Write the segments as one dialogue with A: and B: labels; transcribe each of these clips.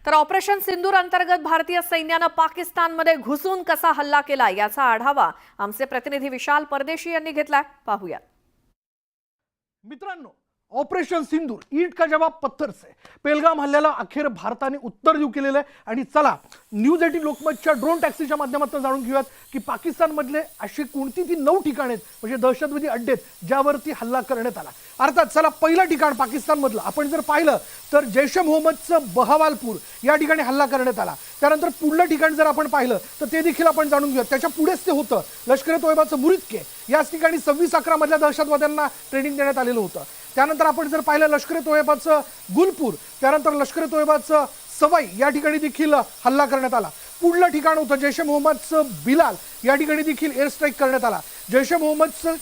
A: तर ऑपरेशन सिंदूर अंतर्गत भारतीय सैन्याने पाकिस्तानमध्ये घुसून कसा हल्ला केला याचा आढावा आमचे प्रतिनिधी विशाल परदेशी यांनी घेतलाय. पाहूया.
B: मित्रांनो, ऑपरेशन सिंदूर ईट का जवाब पत्थर से पेलगाम हल्ल्याला अखेर भारताने उत्तर देऊ केलेलं आहे. आणि चला न्यूज 18 लोकमतच्या ड्रोन टॅक्सीच्या माध्यमातून जाणून घेऊयात की पाकिस्तानमधले अशी कोणती ती 9 ठिकाणे आहेत म्हणजे दहशतवादी अड्डे आहेत ज्यावरती हल्ला करण्यात आला. अर्थात चला पहिलं ठिकाण पाकिस्तानमधलं आपण जर पाहिलं तर जैश ए मोहम्मदचं बहवालपूर या ठिकाणी हल्ला करण्यात आला. त्यानंतर पुढलं ठिकाण जर आपण पाहिलं तर ते देखील आपण जाणून घेऊयात. त्याच्या पुढेच ते होतं लष्कर ए तोयबाचं मुरिदके. याच ठिकाणी 26/11 मधल्या दहशतवाद्यांना ट्रेनिंग देण्यात आलेलं होतं. त्यानंतर आपण जर पाहिलं लष्कर ए तोयबाचं गुलपूर, त्यानंतर लष्कर ए तोयबाचं सवाई या ठिकाणी देखील हल्ला करण्यात आला. पुढलं ठिकाण होतं जैश ए मोहम्मदचं बिलाल, या ठिकाणी देखील एअर स्ट्राईक करण्यात आला. जैश ए मोहम्मदचं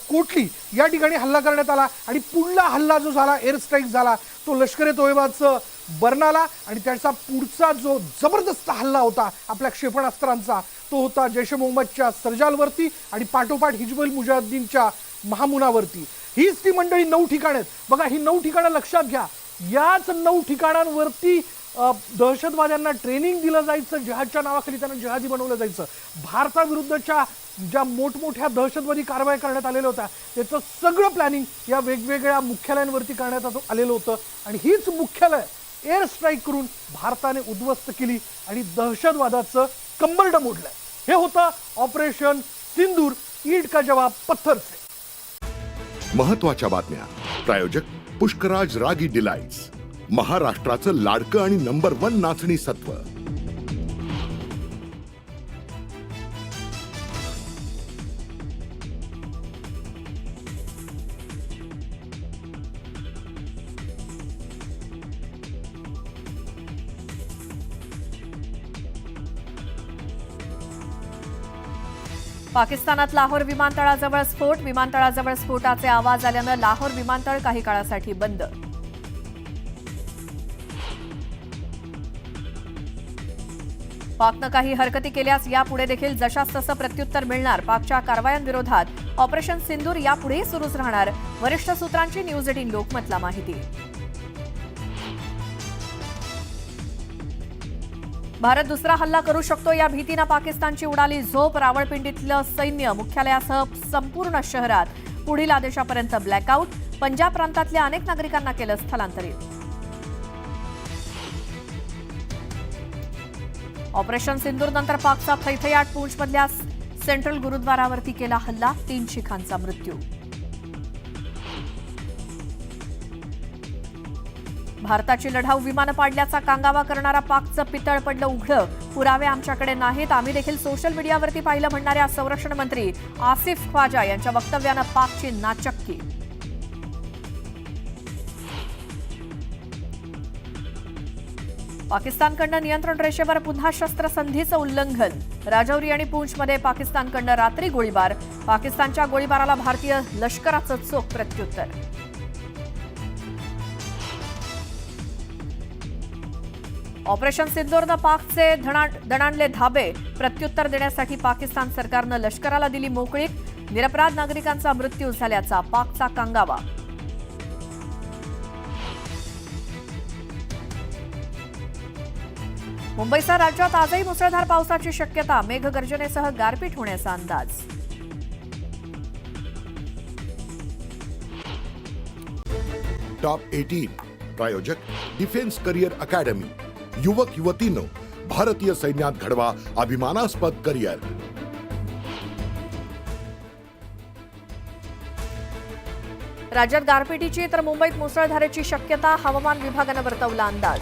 B: कोटली या ठिकाणी हल्ला करण्यात आला. आणि पुढला हल्ला जो झाला एअर स्ट्राईक झाला तो लष्कर ए तोयबाचं बर्नाला. आणि त्याचा पुढचा जो जबरदस्त हल्ला होता आपल्या क्षेपणास्त्रांचा तो होता जैश ए मोहम्मदच्या सरजालवरती आणि पाठोपाठ हिजबुल मुजाहिदीनच्या महामुनावरती. हीच ती मंडळी 9 ठिकाणं आहेत. बघा ही 9 ठिकाणं लक्षात घ्या. याच 9 ठिकाणांवरती दहशतवाद्यांना ट्रेनिंग दिलं जायचं. जिहादच्या नावाखाली त्यांना जिहादी बनवलं जायचं. भारताविरुद्धच्या ज्या मोठमोठ्या दहशतवादी कारवाया करण्यात आलेल्या होत्या त्याचं सगळं प्लॅनिंग या वेगवेगळ्या मुख्यालयांवरती करण्यात आलेलं होतं. आणि हीच मुख्यालय एअर स्ट्राईक करून भारताने उद्ध्वस्त केली आणि दहशतवादाचं कंबरडं मोडलं. हे होतं ऑपरेशन सिंदूर ईट का जवाब पत्थर से.
C: महत्त्वाच्या बातम्या. प्रायोजक पुष्कराज रागी डिलाइट्स, महाराष्ट्राचं लाडकं आणि नंबर 1 नाचणी सत्व.
A: पाकिस्तानात लाहोर विमानतळाजवळ स्फोट. विमानतळाजवळ स्फोटाचे आवाज आल्यानं लाहोर विमानतळ काही काळासाठी बंद. पाकनं काही हरकती केल्यास यापुढे देखील जशास तसं प्रत्युत्तर मिळणार. पाकच्या कारवायांविरोधात ऑपरेशन सिंदूर यापुढेही सुरूच राहणार. वरिष्ठ सूत्रांची न्यूज 18 लोकमतला माहिती. भारत दुसरा हल्ला करू शकतो या भीतीनं पाकिस्तानची उडाली झोप. रावळपिंडीतलं सैन्य मुख्यालयासह संपूर्ण शहरात पुढील आदेशापर्यंत ब्लॅकआउट. पंजाब प्रांतातल्या अनेक नागरिकांना केलं स्थलांतरित. ऑपरेशन सिंदूर नंतर पाकचा थैथयाट. पूंछमधल्या सेंट्रल गुरुद्वारावरती केला हल्ला. 3 शिखांचा मृत्यू. भारताची लढाऊ विमानं पाडल्याचा कांगावा करणारा पाकचं पितळ पडलं उघडं. पुरावे आमच्याकडे नाहीत, आम्ही देखील सोशल मीडियावरती पाहिलं म्हणणाऱ्या संरक्षण मंत्री आसिफ ख्वाजा यांच्या वक्तव्यानं पाकची नाचक्की. पाकिस्तानकडनं नियंत्रण रेषेवर पुन्हा शस्त्रसंधीचं उल्लंघन. राजौरी आणि पूंछमध्ये पाकिस्तानकडनं रात्री गोळीबार. पाकिस्तानच्या गोळीबाराला भारतीय लष्कराचं चोख प्रत्युत्तर. ऑपरेशन सिंदूरनं पाकचे दणाणले धाबे. प्रत्युत्तर देण्यासाठी पाकिस्तान सरकारनं लष्कराला दिली मोकळीक. निरपराध नागरिकांचा मृत्यू झाल्याचा पाकचा कांगावा. मुंबईसह राज्यात आजही मुसळधार पावसाची शक्यता. मेघगर्जनेसह गारपीट होण्याचा अंदाज.
C: टॉप 18 प्रायोजक डिफेन्स करिअर अकॅडमी. युवक युवतींनो, भारतीय सैन्यात घडवा अभिमानास्पद करिअर.
A: राज्यात गारपिटीची तर मुंबईत मुसळधारेची शक्यता. हवामान विभागानं वर्तवला अंदाज.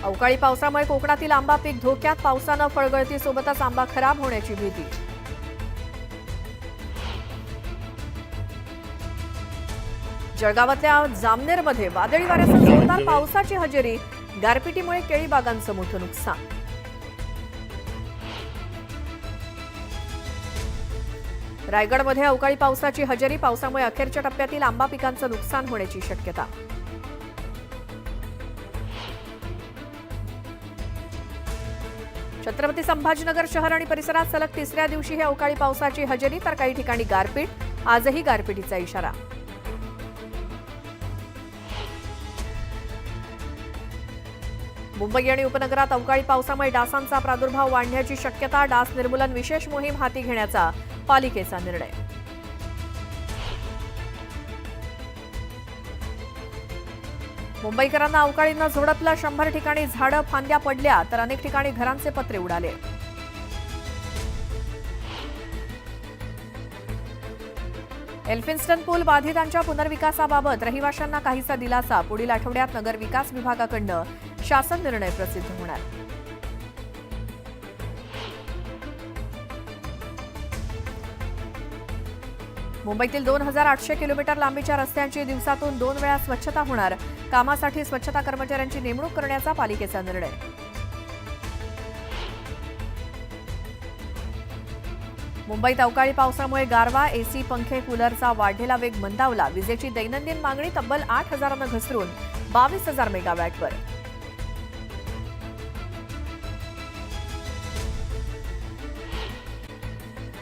A: अवकाळी पावसामुळे कोकणातील आंबा पीक धोक्यात. पावसानं फळगळतीसोबतच आंबा खराब होण्याची भीती. जळगावातल्या जामनेरमध्ये वादळी वाऱ्यासह जोरदार पावसाची हजेरी. गारपिटीमुळे केळी बागांचं मोठं नुकसान. रायगडमध्ये अवकाळी पावसाची हजेरी. पावसामुळे अखेरच्या टप्प्यातील आंबा पिकांचं नुकसान होण्याची शक्यता. छत्रपती संभाजीनगर शहर आणि परिसरात सलग 3ऱ्या दिवशी अवकाळी पावसाची हजेरी तर काही ठिकाणी गारपीट. आजही गारपिटीचा इशारा. मुंबई आणि उपनगरात अवकाळी पावसामुळे डासांचा प्रादुर्भाव वाढण्याची शक्यता. डास निर्मूलन विशेष मोहीम हाती घेण्याचा पालिकेचा निर्णय. मुंबईकरांना अवकाळीनं झोडपलं. 100 ठिकाणी झाडं फांद्या पडल्या तर अनेक ठिकाणी घरांचे पत्रे उडाले. एल्फिन्स्टन पूल बाधितांच्या पुनर्विकासाबाबत रहिवाशांना काहीसा दिलासा. पुढील आठवड्यात नगर विकास विभागाकडून शासन निर्णय प्रसिद्ध होणार. मुंबईतील 2800 किलोमीटर लांबीच्या रस्त्यांची दिवसातून 2 वेळा स्वच्छता होणार. कामासाठी स्वच्छता कर्मचाऱ्यांची नेमणूक करण्याचा पालिकेचा निर्णय. मुंबईत अवकाळी पावसामुळे गारवा, एसी, पंखे, कूलरचा वाढलेला वेग मंदावला. विजेची दैनंदिन मागणी तब्बल 8,000 घसरून 22,000 मेगावॅटवर.